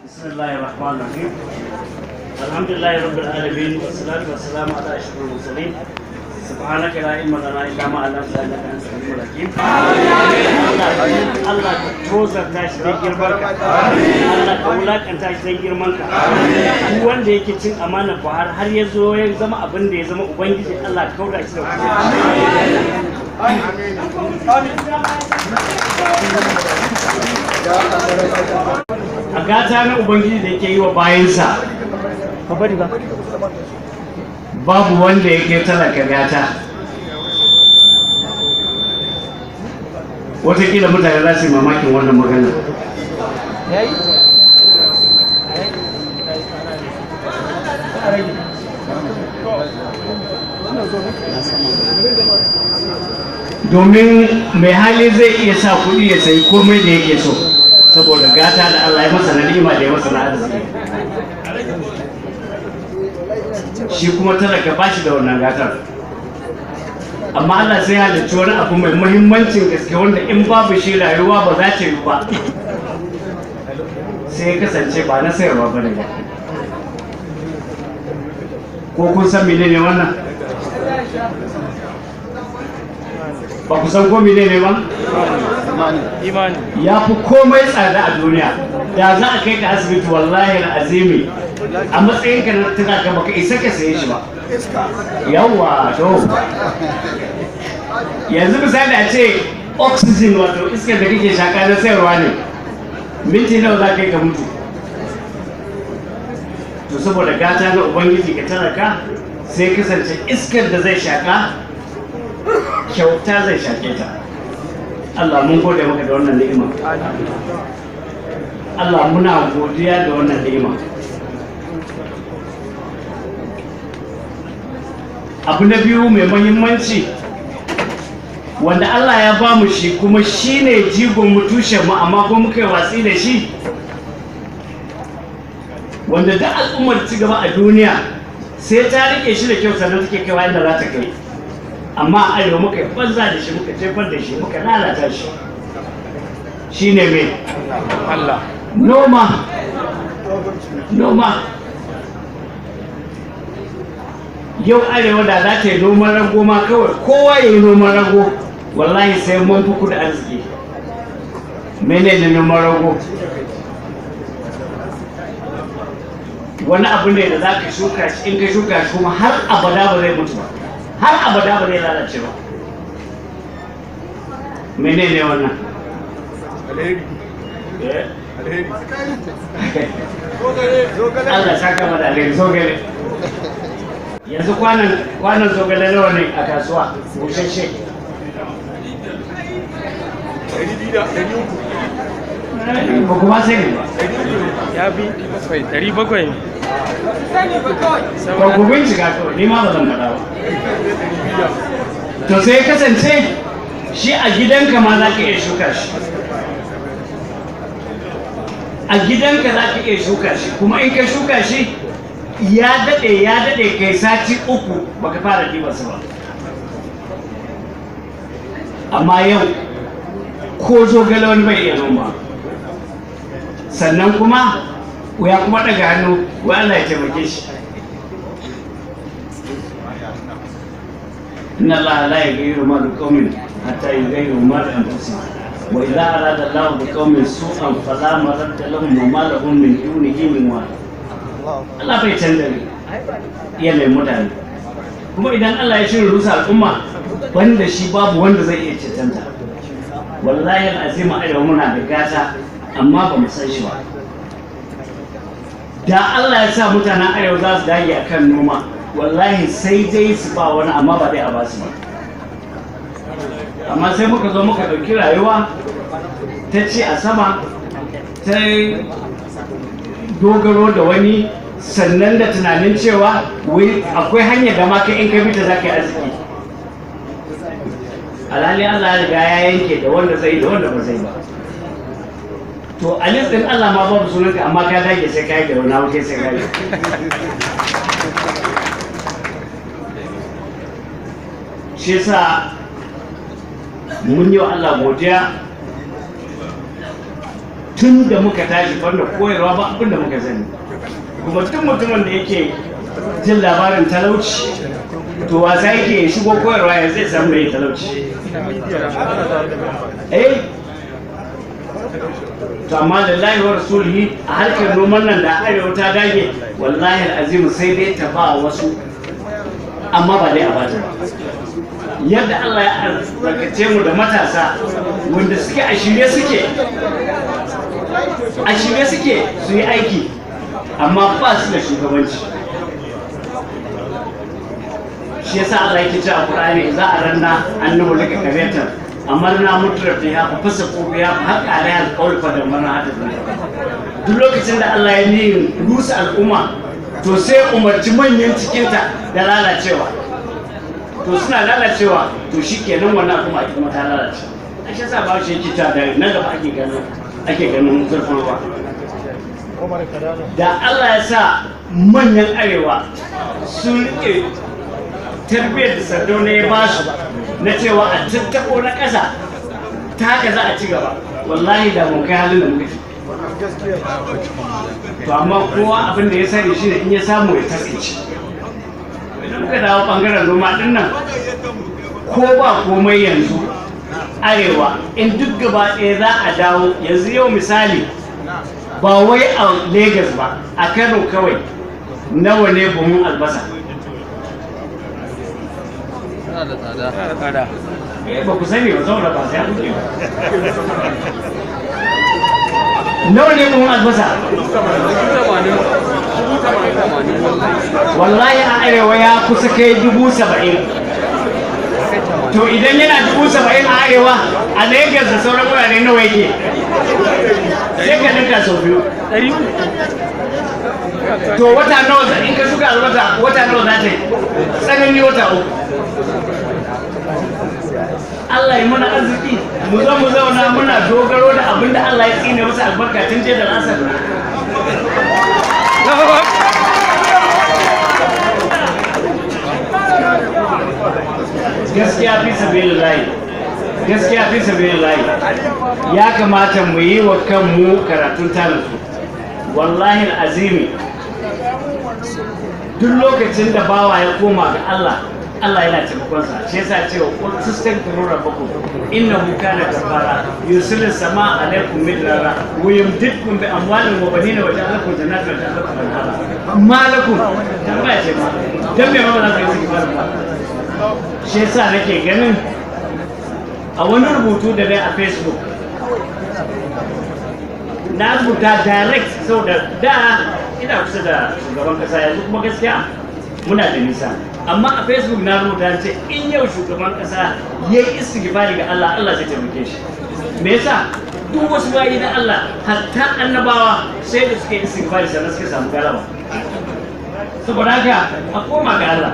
بسم الله الرحمن الرحيم الحمد لله رب العالمين والصلاة والسلام على أشرف المرسلين سبحانك لا علم لنا إلا ما علمتنا إنك أنت العليم الحكيم الله توزر tashi da girmanka Allah ka wulakanta shi da girmanka duk wanda yake cin amana Buhari har ya zo ya zama abin da ya zama ubangiji Allah ka kauda shi da a gata na ubangiji da yake yi wa bayansa babu wanda yake talaka gata. Watakila mutane za su yi mamakin wannan magana. Domin mai hali zai iya sa kuɗi ya sayi komai da yake so saboda gata da Allah ya masa na ni'ima da ya masa na arziki. Shi kuma talaka ba shi da wannan gatar. Amma Allah sai halicci wani abu mai muhimmancin gaske wanda in babu shi rayuwa ba za ta yi ba, sai ya kasance ba na sayarwa ba ne ba. Ko kun san menene wannan? Ba ku san ko menene ba? Imani. Ya fi komai tsada a duniya. Da za a kai ka asibiti wallahi azimi a matsayinka na tana ka baka isa ka saye shi ba. Yawwa to yanzu misali a ce oxygen wato iskar da kake shaka na sayarwa ne, minti nawa za ka yi ka mutu. To saboda gata na ubangiji ka talaka sai kasance iskar da zai shaka kyauta zai shake ta. Allah mun gode maka da wannan ni'ima. Allah muna godiya da wannan ni'ima. Abu na biyu mai muhimmanci wanda Allah ya ba mu shi kuma shi ne jigon mu tushen mu amma kuma muka yi watsi da shi, wanda duk al'ummar ci gaba a duniya sai ta rike shi da kyau sannan take kaiwa inda za ta kai, amma a arewa muka yi banza da shi, muka jefar da shi, muka lalata shi. Shi ne mai Allah noma. Yau arewa da za ta yi noman rago ma kawai kowa ya yi noman rago wallahi sai mun fi kuɗi arziki. Mene ne noman rago? Wani abu ne da za ka shuka shi, in ka shuka shi kuma har abada ba zai mutu ba, har abada ba zai lalace ba. Mene ne wannan? Allah saka mana alheri. Zogale yanzu kwanan zogale nawa ne a kasuwa bushashe? Ba kuma sai ne ba ya bi 700 ne. Ba ku bincika to ni ma ba zan faɗa ba. To sai kasance shi a gidanka ma za ka iya shuka shi, a gidanka za ka iya shuka shi, kuma in ka shuka shi ya daɗe kai sati 3 baka fara ɗibarsa ba. Amma yau ko zogale wani bai iya noma, sannan kuma ya kuma ɗaga hannu wa Allah ya taimake shi. Inna Allah la yughayyiru ma biqawmin hatta yughayyiru ma bi anfusihim wa idza arada Allahu biqawmin su'an fala maradda lahum wa ma lahum min dunihi min wali. Allah bai canza yanayin mutane, kuma idan Allah ya shirin rusa al'umma banda shi babu wanda zai iya cancanta. Wallahi al'azima arewa muna da gata amma ba mu san shi ba. Da Allah ya sa mutanen arewa za su dage akan noma wallahi sai dai su ba wani amma ba dai a ba su ba. Amma sai muka zo muka ɗauki rayuwa ta ce a sama, ta dogaro da wani, sannan da tunanin cewa akwai hanyar da maka in ka bi ta za ka yi arziki. Alhali Allah ya riga ya yanke da wanda zai da wanda ba zai ba. To a listin Allah ma babu sunanka amma ka dage sai ka yi da wani wuce sai ka yi. Shi yasa mun yi wa Allah godiya tun da muka tashi banda koyarwa ba abin da muka sani. Kuma duk mutumin da yake jin labarin talauci to wasa yake shigo koyarwa ya zai samu mai talauci. To amma da lahi wa rasulihi a harkar noman nan da arewa ta dage wallahi al'azimu sai dai ta ba wasu amma ba dai a bata ba. Yadda Allah ya albarkace mu da matasa wanda suke a shirye suke su yi aiki amma ba su da shugabanci. Shi yasa Allah yake cewa a Qur'ani za a ranna annabu laka kabetan amarna mutrafi ya fasa ko ya haƙa alai alqaul fa da mana hada. Duk lokacin da Allah ya yi rusa al'umma to sai umarci manyan cikinta da lalacewa. To suna lalacewa to shikenan wannan al'umma ita ta lalace. A shi yasa ba shi yake ta da na gaba ake ganin zurfin ruwa. Da Allah ya sa manyan arewa sun rike tarbiyyar da Sardauna ya ba su na cewa a tattako na ƙasa ta haka za a ci gaba, wallahi da mun kai halin da muke. To amma kowa abin da ya sani shi ne in ya samu ya taskace. Idan muka dawo ɓangaren noma ɗin nan ko ba komai yanzu arewa in duk gaba ɗaya za a dawo yanzu yau misali ba wai a Legas ba a Kano kawai nawa ne buhun albasa? Ba ku sani ba saboda ba sai kuke ba. Nawa ne buhun albasa? Wallahi a arewa ya kusa kai 70,000. To idan yana 70,000 a arewa a Lagos da sauran wurare nawa yake? Sai ka dinka sau biyu. To wata nawa in ka shuka albasa wata nawa za ta yi? Tsanani wata uku. Allah ya mana arziki mu zo mu zauna muna dogaro da abin da Allah ya tsine masa albarka tun je da lasar. Gaskiya fi sabilillahi ya kamata mu yi wa kanmu karatun talusu. Wallahi azimi duk lokacin da bawa ya koma ga Allah yana taimakonsa. Shi yasa cewa qul tastaghfiru rabbakum innahu kana ghaffara yursilu samaa alaykum midrara wa yumdidkum bi amwalin wa banina wa ja'ala lakum jannatin wa ja'ala lakum anhara. Ma lakum tambaya ce ma dan me ma ba za ka yi istighfar ba? Shi yasa nake ganin a wani rubutu da dai a Facebook na rubuta direct saboda da ina kusa da shugaban kasa yanzu kuma gaskiya muna da nisa, amma a Facebook na rubuta ce in yau shugaban kasa ya yi istighfari ga Allah, Allah zai taimake shi. Me yasa? Duk wasu bayi na Allah hatta annabawa sai da suke istighfari sannan suka samu galaba. Saboda haka a koma ga Allah,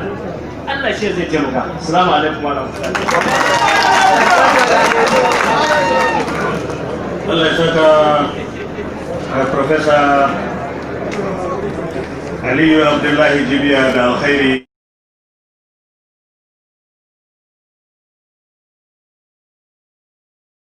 Allah shi zai taimaka. Assalamu alaikum wa rahmatullahi. Allah ya saka Professor Aliyu Abdullahi Jibiya da alkhairi.